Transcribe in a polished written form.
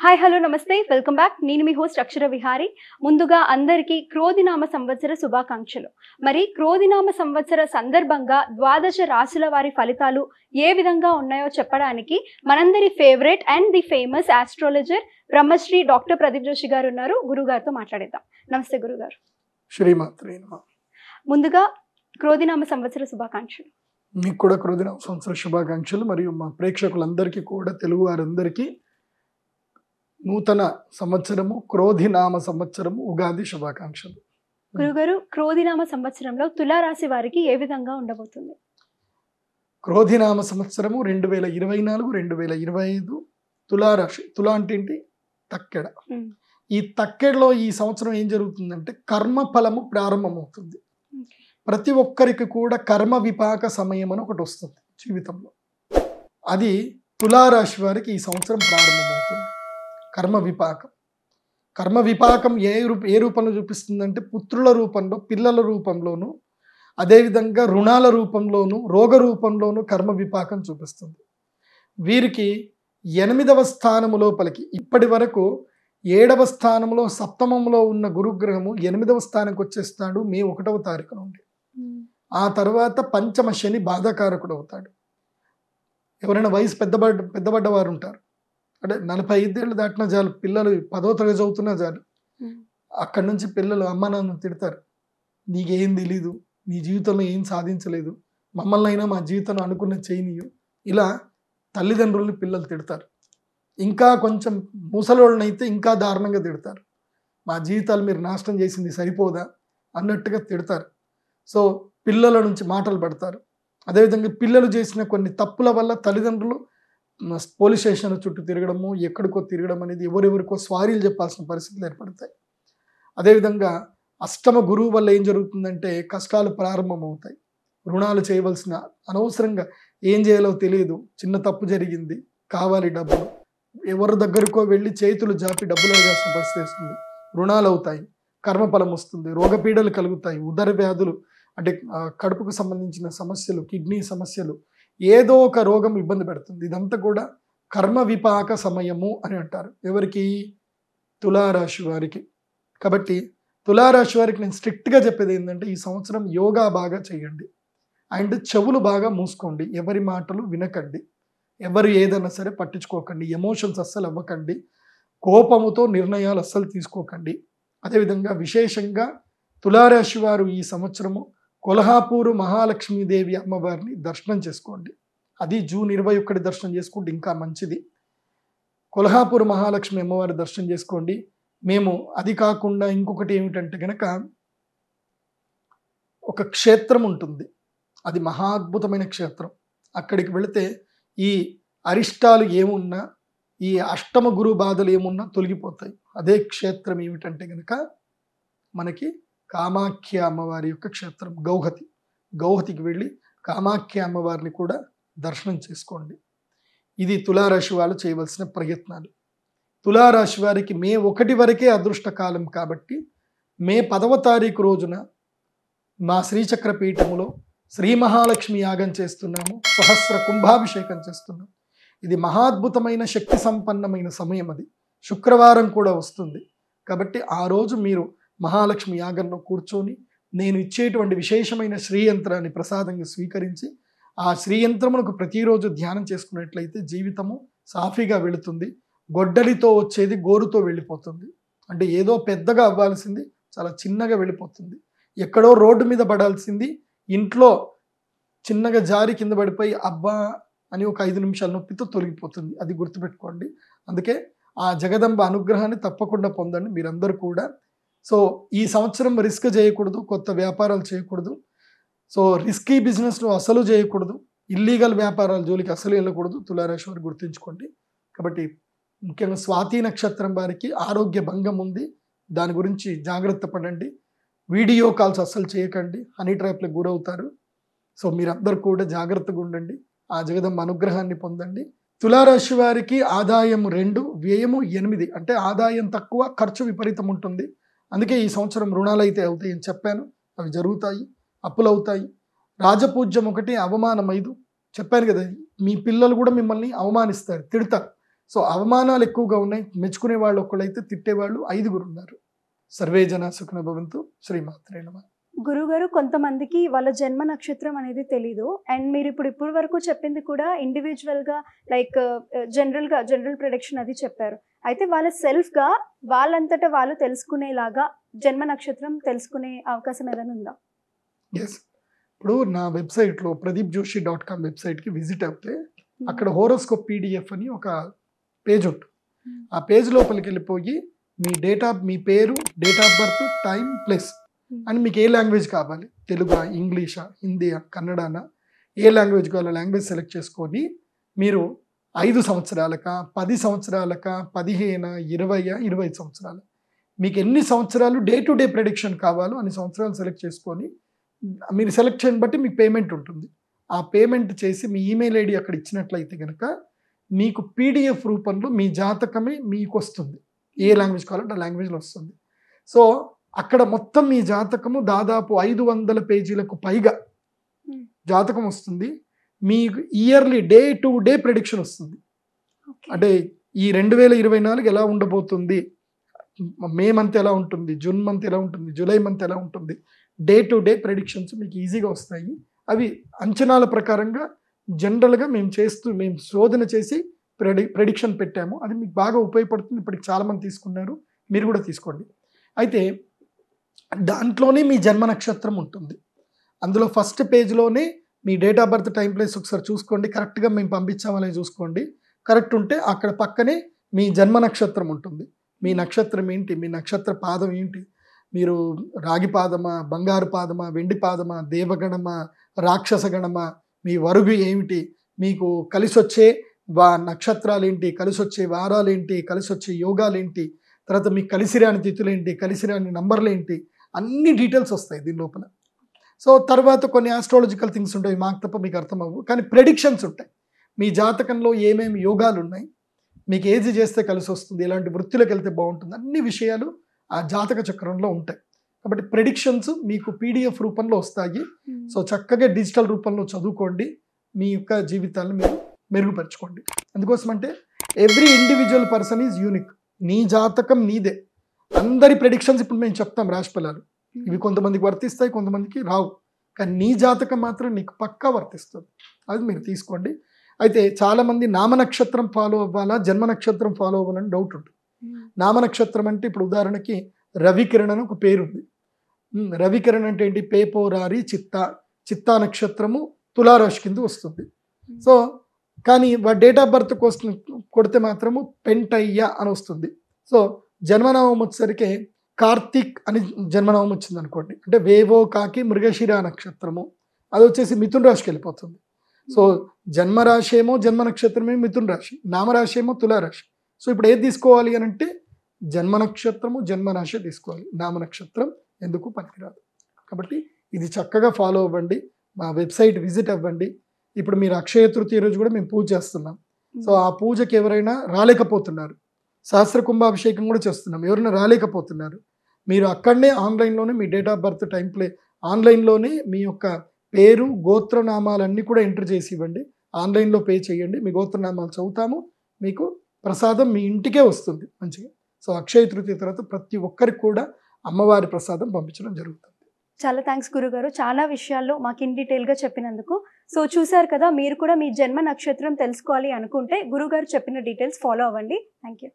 Hi hello నమస్తే welcome back. నేను మీ host అక్షర విహారి. ముందుగా అందరికీ క్రోధినామ సంవత్సర శుభాకాంక్షలు. మరి క్రోధినామ సంవత్సర సందర్భంగా ద్వాదశ రాశుల వారి ఫలితాలు ఏ విధంగా ఉన్నాయో చెప్పడానికి మనందరి favourite and the famous astrologer Brahmasri doctor Pradeep Joshi గారు ఉన్నారు. గురుగారితో మాట్లాడేద్దాం. నమస్తే గురుగారు. శ్రీమాత్రే నమః. ముందుగా క్రోధినామ సంవత్సర శుభాకాంక్షలు. మీకు కూడా క్రోధినామ సంవత్సర శుభాకాంక్షలు. మరియు మా ప్రేక్షకులందరికీ కూడా, తెలుగు వారందరికీ నూతన సంవత్సరము, క్రోధినామ సంవత్సరము, ఉగాది శుభాకాంక్షలు. గురుగారు, క్రోధినామ సంవత్సరంలో తులారాశి వారికి ఏ విధంగా ఉండబోతుంది? క్రోధినామ సంవత్సరము 2024, 2025 తులారాశి. తులా అంటే ఏంటి? తక్కెడ. ఈ తక్కెడలో ఈ సంవత్సరం ఏం జరుగుతుందంటే కర్మ ఫలము ప్రారంభమవుతుంది. ప్రతి ఒక్కరికి కూడా కర్మ విపాక సమయం అని ఒకటి వస్తుంది జీవితంలో. అది తులారాశి వారికి ఈ సంవత్సరం ప్రారంభమవుతుంది. కర్మ విపాకం. కర్మ విపాకం ఏ రూపంలో చూపిస్తుందంటే పుత్రుల రూపంలో, పిల్లల రూపంలోను, అదేవిధంగా రుణాల రూపంలోను, రోగ రూపంలోను కర్మ విపాకం చూపిస్తుంది. వీరికి 8వ స్థానము లోపలికి ఇప్పటి వరకు 7వ స్థానంలో సప్తమంలో ఉన్న గురుగ్రహము 8వ స్థానానికి వచ్చేస్తాడు మే 1వ తారీఖు నుండి. ఆ తర్వాత పంచమ శని బాధాకారకుడు అవుతాడు. ఎవరైనా వయసు పెద్దబడ్డవారు ఉంటారు, అంటే 45 ఏళ్ళు దాటినా చాలు, పిల్లలు 10వ తరగతి చదువుతున్నా చాలు, అక్కడి నుంచి పిల్లలు అమ్మ నాన్న తిడతారు, నీకేం తెలీదు, నీ జీవితంలో ఏం సాధించలేదు, మమ్మల్ని అయినా మా జీవితంలో అనుకున్న చేయనీయు, ఇలా తల్లిదండ్రుల్ని పిల్లలు తిడతారు. ఇంకా కొంచెం ముసలోళ్ళనైతే ఇంకా దారుణంగా తిడతారు, మా జీవితాలు మీరు నాశనం చేసింది సరిపోదా అన్నట్టుగా తిడతారు. సో పిల్లల నుంచి మాటలు పడతారు. అదేవిధంగా పిల్లలు చేసిన కొన్ని తప్పుల వల్ల తల్లిదండ్రులు పోలీస్ స్టేషన్ చుట్టూ తిరగడము, ఎక్కడికో తిరగడం అనేది, ఎవరెవరికో స్వారీలు చెప్పాల్సిన పరిస్థితులు ఏర్పడతాయి. అదేవిధంగా అష్టమ గురువు వల్ల ఏం జరుగుతుందంటే కష్టాలు ప్రారంభమవుతాయి. రుణాలు చేయవలసిన, అనవసరంగా ఏం చేయాలో తెలియదు, చిన్న తప్పు జరిగింది, కావాలి డబ్బులు, ఎవరి దగ్గరకో వెళ్ళి చేతులు జాపి డబ్బులు అడగాల్సిన పరిస్థితి వస్తుంది. రుణాలు అవుతాయి, కర్మఫలం వస్తుంది, రోగపీడలు కలుగుతాయి, ఉదర వ్యాధులు అంటే కడుపుకు సంబంధించిన సమస్యలు, కిడ్నీ సమస్యలు, ఏదో ఒక రోగం ఇబ్బంది పెడుతుంది. ఇదంతా కూడా కర్మ విపాక సమయము అని అంటారు. ఎవరికి? తులారాశి వారికి. కాబట్టి తులారాశి వారికి నేను స్ట్రిక్ట్గా చెప్పేది ఏంటంటే ఈ సంవత్సరం యోగా బాగా చేయండి, అండ్ చెవులు బాగా మూసుకోండి, ఎవరి మాటలు వినకండి, ఎవరు ఏదైనా సరే పట్టించుకోకండి, ఎమోషన్స్ అస్సలు అవ్వకండి, కోపముతో నిర్ణయాలు అస్సలు తీసుకోకండి. అదేవిధంగా విశేషంగా తులారాశి వారు ఈ సంవత్సరము కొల్హాపూరు మహాలక్ష్మీదేవి అమ్మవారిని దర్శనం చేసుకోండి. అది జూన్ 21 దర్శనం చేసుకుంటే ఇంకా మంచిది. కొల్హాపూరు మహాలక్ష్మి అమ్మవారి దర్శనం చేసుకోండి. మేము అది కాకుండా ఇంకొకటి ఏమిటంటే కనుక ఒక క్షేత్రం ఉంటుంది, అది మహా అద్భుతమైన క్షేత్రం. అక్కడికి వెళితే ఈ అరిష్టాలు ఏమున్నా, ఈ అష్టమ గురు బాధలు ఏమున్నా తొలగిపోతాయి. అదే క్షేత్రం ఏమిటంటే కనుక మనకి కామాఖ్య అమ్మవారి యొక్క క్షేత్రం గౌహతి. గౌహతికి వెళ్ళి కామాఖ్య అమ్మవారిని కూడా దర్శనం చేసుకోండి. ఇది తులారాశి వాళ్ళు చేయవలసిన ప్రయత్నాలు. తులారాశి వారికి మే 1 వరకే అదృష్ట కాలం కాబట్టి మే 10వ తారీఖు రోజున మా శ్రీచక్ర పీఠములో శ్రీ మహాలక్ష్మి యాగం చేస్తున్నాము, సహస్ర కుంభాభిషేకం చేస్తున్నాము. ఇది మహాద్భుతమైన శక్తి సంపన్నమైన సమయం. అది శుక్రవారం కూడా వస్తుంది కాబట్టి ఆ రోజు మీరు మహాలక్ష్మి యాగంలో కూర్చొని నేను ఇచ్చేటువంటి విశేషమైన శ్రీయంత్రాన్ని ప్రసాదంగా స్వీకరించి ఆ శ్రీయంత్రమునకు ప్రతిరోజు ధ్యానం చేసుకున్నట్లయితే జీవితము సాఫీగా వెళుతుంది. గొడ్డలితో వచ్చేది గోరుతో వెళ్ళిపోతుంది. అంటే ఏదో పెద్దగా అవ్వాల్సింది చాలా చిన్నగా వెళ్ళిపోతుంది. ఎక్కడో రోడ్డు మీద పడాల్సింది ఇంట్లో చిన్నగా జారి కింద పడిపోయి అబ్బా అని ఒక 5 నిమిషాల నొప్పితో తొలగిపోతుంది. అది గుర్తుపెట్టుకోండి. అందుకే ఆ జగదంబ అనుగ్రహాన్ని తప్పకుండా పొందండి మీరందరూ కూడా. సో ఈ సంవత్సరం రిస్క్ చేయకూడదు, కొత్త వ్యాపారాలు చేయకూడదు, సో రిస్కీ బిజినెస్లు అసలు చేయకూడదు, ఇల్లీగల్ వ్యాపారాల జోలికి అసలు వెళ్ళకూడదు. తులారాశి వారు గుర్తుంచుకోండి. కాబట్టి ముఖ్యంగా స్వాతి నక్షత్రం వారికి ఆరోగ్య భంగం ఉంది, దాని గురించి జాగ్రత్త పడండి. వీడియో కాల్స్ అస్సలు చేయకండి, హనీ ట్రాప్లకు గురవుతారు. సో మీరందరూ కూడా జాగ్రత్తగా ఉండండి, ఆ జగదమ్మ అనుగ్రహాన్ని పొందండి. తులారాశి వారికి ఆదాయం 2, వ్యయము 8. అంటే ఆదాయం తక్కువ, ఖర్చు విపరీతం ఉంటుంది. అందుకే ఈ సంవత్సరం రుణాలు అయితే అవుతాయి అని చెప్పాను, అవి జరుగుతాయి, అప్పులు అవుతాయి. రాజపూజ్యం 1, అవమానం 5 చెప్పాను కదా. మీ పిల్లలు కూడా మిమ్మల్ని అవమానిస్తారు, తిడతారు, సో అవమానాలు ఎక్కువగా ఉన్నాయి, మెచ్చుకునే వాళ్ళు ఒకళ్ళైతే తిట్టేవాళ్ళు 5 ఉన్నారు. సర్వే జన సుఖినో భవంతు. శ్రీమాత్రే నమః. గురుగారు, కొంతమందికి వాళ్ళ జన్మ నక్షత్రం అనేది తెలీదు. అండ్ మీరు ఇప్పుడు వరకు చెప్పింది కూడా ఇండివిజువల్గా లైక్ జనరల్ ప్రిడిక్షన్ అది చెప్పారు. అయితే వాళ్ళ సెల్ఫ్గా వాళ్ళంతటా వాళ్ళు తెలుసుకునేలాగా జన్మ నక్షత్రం తెలుసుకునే అవకాశం ఏదైనా ఉందా? ఎస్. ఇప్పుడు నా వెబ్సైట్లో pradeepjoshi.com వెబ్సైట్కి విజిట్ అవుతే అక్కడ హోరోస్కోప్ పీడిఎఫ్ అని ఒక పేజ్ ఉంటుంది. ఆ పేజ్ లోపలికి వెళ్ళిపోయి మీ పేరు, date of birth, time, place అని మీకు ఏ లాంగ్వేజ్ కావాలి, తెలుగా, ఇంగ్లీషా, హిందీయా, కన్నడనా, ఏ లాంగ్వేజ్ కావాలో లాంగ్వేజ్ సెలెక్ట్ చేసుకొని మీరు 5 సంవత్సరాలకా, 10 సంవత్సరాలకా, 15, 20, 25 సంవత్సరాలు, మీకు ఎన్ని సంవత్సరాలు డే టు డే ప్రెడిక్షన్ కావాలో అన్ని సంవత్సరాలు సెలెక్ట్ చేసుకొని మీరు సెలెక్షన్ బట్టి మీకు పేమెంట్ ఉంటుంది. ఆ పేమెంట్ చేసి మీ ఈమెయిల్ ఐడి అక్కడ ఇచ్చినట్లయితే కనుక మీకు పీడిఎఫ్ రూపంలో మీ జాతకమే మీకు వస్తుంది. ఏ లాంగ్వేజ్ కావాలంటే ఆ లాంగ్వేజ్లో వస్తుంది. సో అక్కడ మొత్తం మీ జాతకము దాదాపు 500 పేజీలకు పైగా జాతకం వస్తుంది. మీకు yearly day to day prediction వస్తుంది. అంటే ఈ 2024 ఎలా ఉండబోతుంది, మే మంత్ ఎలా ఉంటుంది, జూన్ మంత్ ఎలా ఉంటుంది, జూలై మంత్ ఎలా ఉంటుంది, డే టు డే ప్రెడిక్షన్స్ మీకు ఈజీగా వస్తాయి. అవి అంచనాల ప్రకారంగా జనరల్గా మేము శోధన చేసి ప్రెడిక్షన్ పెట్టాము. అది మీకు బాగా ఉపయోగపడుతుంది. ఇప్పటికి చాలామంది తీసుకున్నారు, మీరు కూడా తీసుకోండి. అయితే దాంట్లోనే మీ జన్మ నక్షత్రం ఉంటుంది. అందులో ఫస్ట్ పేజ్లోనే మీ date of birth, time, place ఒకసారి చూసుకోండి. కరెక్ట్గా మేము పంపించామని చూసుకోండి. కరెక్ట్ ఉంటే అక్కడ పక్కనే మీ జన్మ నక్షత్రం ఉంటుంది. మీ నక్షత్రం ఏంటి, మీ నక్షత్ర పాదం ఏంటి, మీరు రాగి పాదమా, బంగారు పాదమా, వెండి పాదమా, దేవగణమా, రాక్షస గణమా, మీ వరుగు ఏమిటి, మీకు కలిసి వచ్చే నక్షత్రాలు ఏంటి, కలిసి వచ్చే వారాలు ఏంటి, కలిసి వచ్చే యోగాలు ఏంటి, తర్వాత మీకు కలిసిరాని తిథులు ఏంటి, కలిసిరాని నంబర్లు ఏంటి, అన్ని డీటెయిల్స్ వస్తాయి దీని లోపల. సో తర్వాత కొన్ని ఆస్ట్రాలజికల్ థింగ్స్ ఉంటాయి, మాకు తప్ప మీకు అర్థం అవ్వు, కానీ ప్రెడిక్షన్స్ ఉంటాయి. మీ జాతకంలో ఏమేమి యోగాలు ఉన్నాయి, మీకు ఏది చేస్తే కలిసి వస్తుంది, ఎలాంటి వృత్తిలోకి వెళ్తే బాగుంటుంది, అన్ని విషయాలు ఆ జాతక చక్రంలో ఉంటాయి. కాబట్టి ప్రెడిక్షన్స్ మీకు పీడిఎఫ్ రూపంలో వస్తాయి. సో చక్కగా డిజిటల్ రూపంలో చదువుకోండి, మీ యొక్క జీవితాలను మీరు మెరుగుపరచుకోండి. అందుకోసం అంటే every individual person is unique. నీ జాతకం నీదే. అందరి ప్రెడిక్షన్స్ ఇప్పుడు మేము చెప్తాం, రాశి ఫలాలు ఇవి కొంతమందికి వర్తిస్తాయి, కొంతమందికి రావు. కానీ నీ జాతకం మాత్రం నీకు పక్కా వర్తిస్తుంది. అది మీరు తీసుకోండి. అయితే చాలామంది నామనక్షత్రం ఫాలో అవ్వాలా, జన్మ నక్షత్రం ఫాలో అవ్వాలని డౌట్ ఉంటుంది. నామనక్షత్రం అంటే ఇప్పుడు ఉదాహరణకి రవికిరణ్ అని ఒక పేరుంది. రవికిరణ్ అంటే ఏంటి, పేపోరారి చిత్తా నక్షత్రము తులారాశి కింద వస్తుంది. సో కానీ డేట్ ఆఫ్ బర్త్ కోసం కొడితే మాత్రము పెంటయ్య అని వస్తుంది. సో జన్మనామం వచ్చేసరికి కార్తీక్ అని జన్మనామం వచ్చింది అనుకోండి, అంటే వేవో కాకి మృగశిర నక్షత్రము, అది వచ్చేసి మిథున రాశికి వెళ్ళిపోతుంది. సో జన్మరాశి ఏమో జన్మ నక్షత్రమే మిథున రాశి, నామరాశి ఏమో తులారాశి. సో ఇప్పుడు ఏది తీసుకోవాలి అని అంటే జన్మ నక్షత్రము జన్మరాశి తీసుకోవాలి, నామనక్షత్రం ఎందుకు పనికిరాదు. కాబట్టి ఇది చక్కగా ఫాలో అవ్వండి, మా వెబ్సైట్ విజిట్ అవ్వండి. ఇప్పుడు మీరు అక్షయ తృతీయ రోజు కూడా మేము పూజ చేస్తున్నాం. సో ఆ పూజకి ఎవరైనా రాలేకపోతున్నారు, సహస్ర కుంభాభిషేకం కూడా చేస్తున్నాం, ఎవరైనా రాలేకపోతున్నారు, మీరు అక్కడనే ఆన్లైన్లోనే మీ date of birth, time, play ఆన్లైన్లోనే మీ యొక్క పేరు, గోత్రనామాలన్నీ కూడా ఎంటర్ చేసి ఇవ్వండి. ఆన్లైన్లో పే చేయండి, మీ గోత్రనామాలు చదువుతాము, మీకు ప్రసాదం మీ ఇంటికే వస్తుంది మంచిగా. సో అక్షయ తృతీయ తర్వాత ప్రతి ఒక్కరికి కూడా అమ్మవారి ప్రసాదం పంపించడం జరుగుతుంది. చాలా థ్యాంక్స్ గురుగారు, చాలా విషయాల్లో మాకు ఇన్ డీటెయిల్గా చెప్పినందుకు. సో చూసారు కదా, మీరు కూడా మీ జన్మ నక్షత్రం తెలుసుకోవాలి అనుకుంటే గురుగారు చెప్పిన డీటెయిల్స్ ఫాలో అవ్వండి. Thank you.